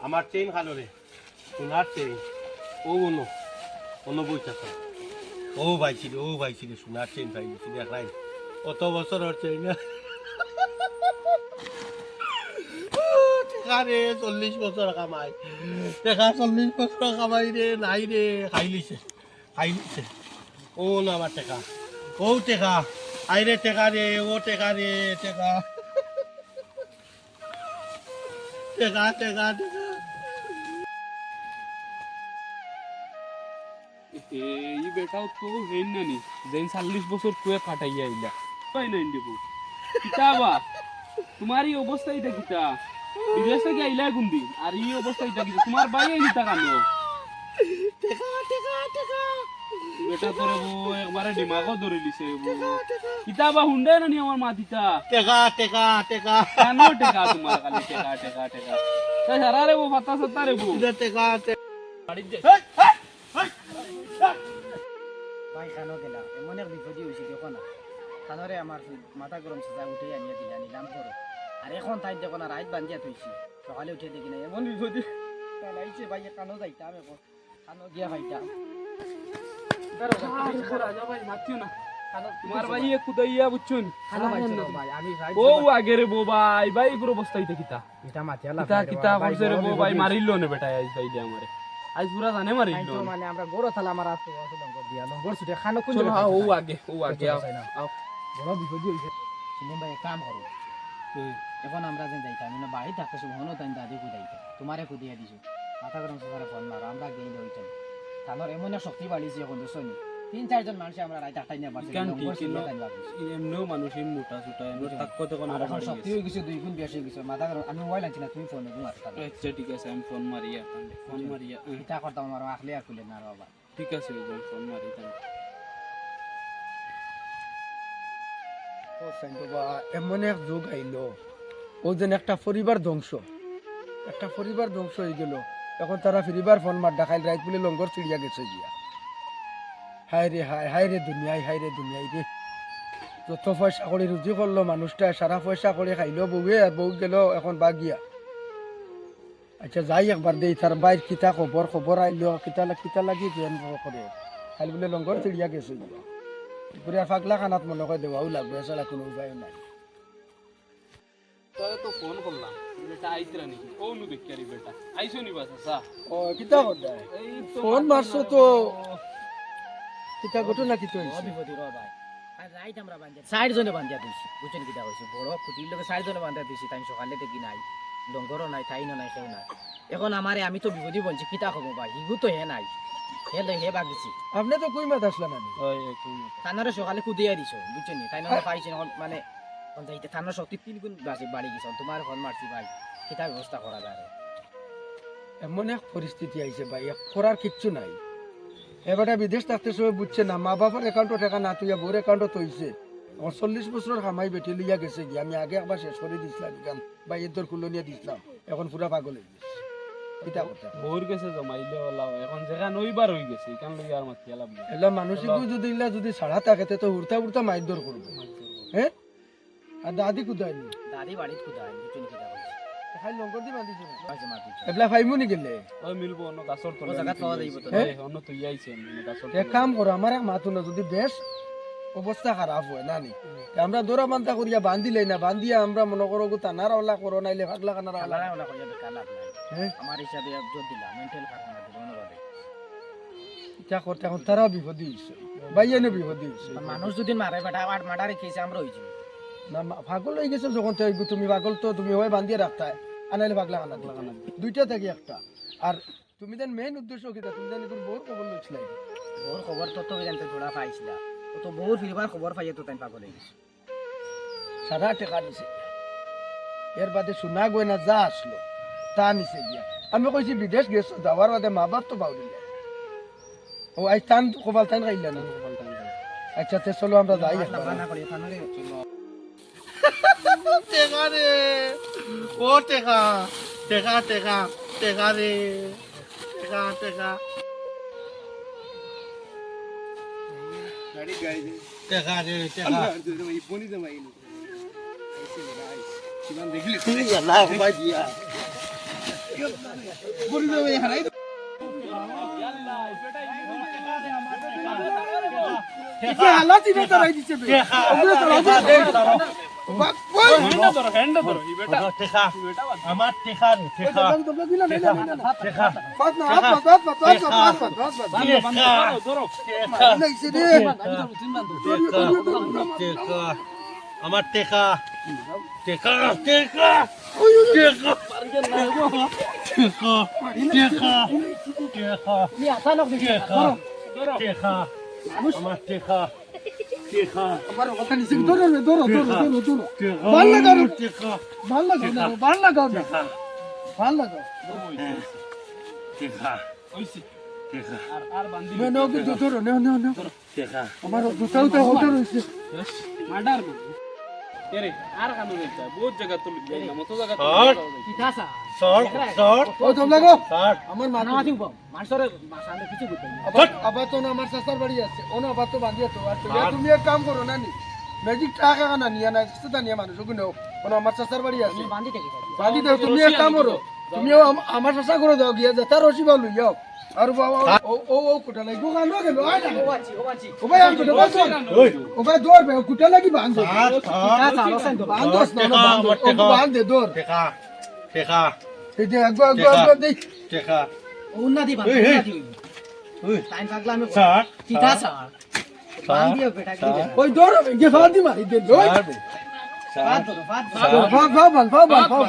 আমার চেইন খালো রে সোনার চেইন ও অন্য বইটা ও ভাইছিল সোনার চেইন পাইছি দেখলাই কত বছরের চেইন রে 40 বছর কামাই দেখা 40 বছর কামাই রে নাই রে খাইলিছে ও না আমার টেকা ও টেকা আইরে টেকা রে ও টেকা রে টেকা এই বেটাও তো হেন নানি যেন 40 বছর তুই কাটাইয়া আইলা কই নাই দেব কিতাবা তোমার এই অবস্থা এটা কিতা বিদেশ থেকে আইলা গুন্দি আর এই অবস্থা এটা কিতা তোমার ভাই নিতা কানো বেটা তোরে বউ একবারে দিমাগও ধরে লিছে কিতাবা হুন্ডে নানি আমার মাতিতা টেকা কেন টেকা তোমার খালি টেকা তাই সারা রে বউ পাতা সত্তা রে বউ টেকা বাড়ি যা ভাই খানো গেলা এমন এক বিপদই হয়েছে দেখো না খানোরে আমার মাথা গরম সাজা উঠে আনিয়া দিলা নিলাম করো আর এখন তাই দেখো না রাত বান্ধিয়া থইছি সকালে উঠে দেখি না এমন বিপদই লাইছে ভাই কানো যাইতাম এখন খানো গিয়া ভাইতাম তোমার ভাই কুদাইয়া বুঝছুন খানো ভাইছো ভাই আমি ও আগে রে বো ভাই পুরো অবস্থা হইতে কিতা এটা মাতিয়ালা কিতা করছে রে বো ভাই মারিল নে বেটা আইজ ভাইলে আমারে আইজ পুরা জানে মারিল মানে আমরা গরো থালা আমার আসতো লঙ্গর দিয়া লঙ্গর ছুটে খানো কোন চলো ও আগে আও বড় বিপদই হইছে শুনুন ভাই কাম করো এখন আমরা যেন যাইতাম না বাড়ি থাকতে শুভনো তাই দাদি কুদাইতে তোমারে কুদিয়া দিছো মাথা গরম সারে ফোন মারো আমরা গেই লইতাম তানোর এমন এক শক্তি বাড়িছে এখন শুনি 3-4 জন মানুষ আমরা রাত 8টায় নিয়ে বাড়ছি এমনও মানুষ মোটা সুটা এমন তাক কত কোন আর এখন শক্তি হয়ে গেছে 2 গুণ বেশি হয়ে গেছে মাথা গরম আমি মোবাইল আনছি না তুমি ফোন দিও আচ্ছা ঠিক আছে আমি ফোন মারিয়া এটা করতাম আমার আখলে আর খুলে না বাবা ঠিক আছে ফোন মারি তাই ও সাইন বাবা এমন এক যুগ আইলো ও যেন একটা পরিবার ধ্বংস হয়ে গেল এখন তারা ফিরিবার ফোন মার ডাকাইল রাইত বলে লঙ্গর চিড়িয়া গেছে গিয়া হায় রে দুনিয়ায় রে যত পয়সা করে রুজি করলো মানুষটা সারা পয়সা করে খাইলো বউয়ে আর বউ গেল এখন বাগিয়া আচ্ছা যাই একবার দেই তার বাইর কিতা খবর আইলো কিতা লাগি জ্ঞান করে খাইল বলে লঙ্গর চিড়িয়া গেছে গিয়া পুরা পাগলা খানাত মনে করে দেওয়াও লাগবে এছাড়া কোনো উপায় নাই তোরে তো ফোন করলাম বেটা আইতরা নি ও নু দেখারি বেটা আইছো নি বাসা সা ও কিতা কথা এই তো ফোন মারছো তো কিতা ঘটনা কি তুই বিপদই র ভাই আর রাইট আমরা বান্ধিয়া 60 জনে বান্ধিয়া দিছি বুঝছেন কিটা হইছে বড় কুটির লগে 60 জনে বান্ধিয়া দিছি তাই সকালে দেখি নাই লঙ্গরও নাই তাইনো নাই কেউ নাই এখন আমারে আমি তো বিপদই বলছি কিতা খবর ভাই হিগু তো হে নাই হে বাগিছি আপনি তো কই মাত আসলেন আমি ওই তুই থানারে সকালে কুদিয়া দিছো বুঝছেন নি তাই না পাইছি মানে কোন যাইতে থানার শক্তি 3 গুণ বাড়ি গেছে তোমার ফোন মারছি ভাই কিতা ব্যবস্থা করা যায় এমন এক পরিস্থিতি আইছে ভাই করার কিচ্ছু নাই এবারে বিদেশ থাকতে সবাই বুঝছে না মা বাবার অ্যাকাউন্টও টাকা না তুই বোর অ্যাকাউন্টও তৈছে আমার 40 বছরের কামাই বেটে লিয়া গেছে গিয়ে আমি আগে একবার শেষ করে দিছিলাম বা এর কুলনিয়া দিছিলাম এখন পুরা পাগল হয়ে গেছে কিতা কথা বোর গেছে জমাইলে ওলাও এখন জায়গা নইবার হই গেছে কান লাগি আর মাতি আলাম এলা মানসিক যদি ছাড়া থাকে তো উড়তা মাইদর করবে হ্যাঁ আর দাদি কোথায় নি দাদি বাড়িতে কুদায় বুঝছেন কিতা বলছি খাই লঙ্গর দি বাঁধিছ না পাইছে মারছি এবলা ফাইমু নি গেলে ওই মিলবো অন্য গাছর তো ও জায়গা পাওয়া যাইব তো অন্য তুই আইছে অন্য গাছর এক কাম করো আমার এক মাথু না যদি বেশ অবস্থা খারাপ হয় না নি আমরা দৌড়া বান্ধা করিয়া বান্ধিলে না বান্ধিয়া আমরা মনে করো তানার ওলা করো নাইলে পাগলা কানার ওলা কালারা ওলা কইয়া বেকার লাভ নাই হ্যাঁ আমার হিসাবে জোর দিলাম মেন্টাল খারাপ দিল অনুবাদে ইটা করতে এখন তারাও বিপদী হইছে বাইয়ানে বিপদী হইছে মানুষ যদি মারে বেটা আর মার্ডারে খেয়েছে আমরা হইছি না পাগল হয়ে গেছে যখন তুমি পাগল তো তুমি হয় বান্ধিয়ে রাখতে আনাইলে পাগলা কানা দুইটা থেকে একটা আর তুমি দেন মেইন উদ্দেশ্য কিটা তুমি দেন এগুলো বহুত খবর লইছিলাই ওর খবর তো জানতে থোড়া পাইছিলা ও তো বহুত ফিরবার খবর পাইয়ে তো তাই পাগল হয়ে গেছে সারা টাকা দিছে এর বাদে সোনা গয়না যা আসলো তা নিছে গিয়া আমি কইছি বিদেশ গেছো যাওয়ার বাদে মা বাপ তো পাউলি ও আই টান কপাল টান খাইলা না আচ্ছা তে চলো আমরা যাই একবার। না করে থানারে চলো টেকা রে ও টেকা টেকা টেকা টেকা রে টেকা টেকা টেকা রে টেকা আল্লাহ ভাই দিয়া এটা হালা চিনে তো রাই দিছে বে ওগুলো তো রাই বাক কই টেকা আমার টেকা রে টেকা তোমরা দিলা না টেকা বাত না বাত নাইছে রে টেকা আমার টেকা টেকা টেকা টেকা টেকা টেকা টেকা নি আতা নক দিছে টেকা টেকা আমার টেকা টেকা আমার কথা নিছে ধরো ধরো টেকা ভাল লাগা রে। টেকা ভাল লাগাও না ভাল লাগাও না ভাল লাগাও টেকা হইছে টেকা আর বান্দি নে নো কিন্তু ধরো নে টেকা আমার দুটাও তো হোটা রইছে মার্ডার এরে আর কানো যাইতা বহুত জায়গা তো যাইলাম মতো জায়গা তো আর কিতাসা সর সর ও তোমরা গো সর আমার মা মানা মাতি উপাও মানুষরে সামনে কিছু করতে আবার তো না আমার সাসার বাড়ি আছে ও না আবার তো বাঁধিয়ে তো আর তুমি এক কাম করো না নি ম্যাজিক টাকা না নিয়ে না সেটা নিয়ে মানুষ ওগুলো ও আমার সাসার বাড়ি আছে বান্ধি থেকে বাঁধি দাও তুমি এক কাম করো তুমিও আমার সাসা করে দাও গিয়ে যেটা রসি বালু যাও আর বাবা ও কুটা লাগি দোকান না গেল আয় না ও ভাই আমি তো বলছো ও ভাই দৌড় বে কুটা লাগি বাঁধ দো কিতাসা রসেন তো বাঁধ দোস না বাঁধ দে দৌড় টেকা টেকা এই যে একবার দেখ টেকা উন্নতি বান্ধি এই, এই। উন্নতি ওই টাইম পাগলা আমি সর কিতাসা বান্ধি বেটা কি দে ওই দৌড় গে ফাদি মারি দে ওই বাদ দো বাদ ফাও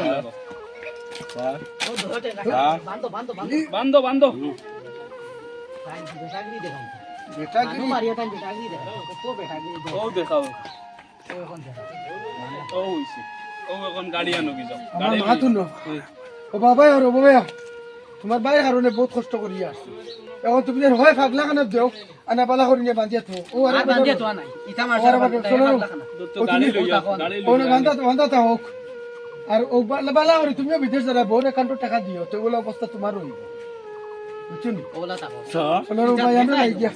ও ধরতে বান্ধো বান্ধো বান্ধো বান্ধো বান্ধো টাইম বেটা কি দে বেটা কি মানু মারিয়া টাইম বেটা কি দে তো বেটা কি দে ও দেখাও ও এখন দেখা ও হইছে ও এখন গাড়ি আনো কি যাও আমার মা তুনো ও বাবা আর ও বাবা তোমার বাইরে কারণে বহুত কষ্ট করি আসছি এখন তুমি যেন হয় ফাগলা খানা দেও আনা পালা করি নিয়ে বাঁধিয়া তো ও আর বান্ধে তো নাই ইতা মার আর আবার শোনো তো গাড়ি লইয়া গাড়ি ও লইয়া বান্ধা তা হোক আর ও বালা করি তুমিও বিদেশ যারা বহুত একাউন্ট টাকা দিও তো ওগুলো অবস্থা তোমার হইব বুঝছো নি ওলা তাকো সর শোনো ভাই আমরা নাই গিয়া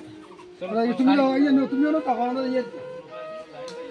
তুমিও তুমিও টাকা না ইয়ে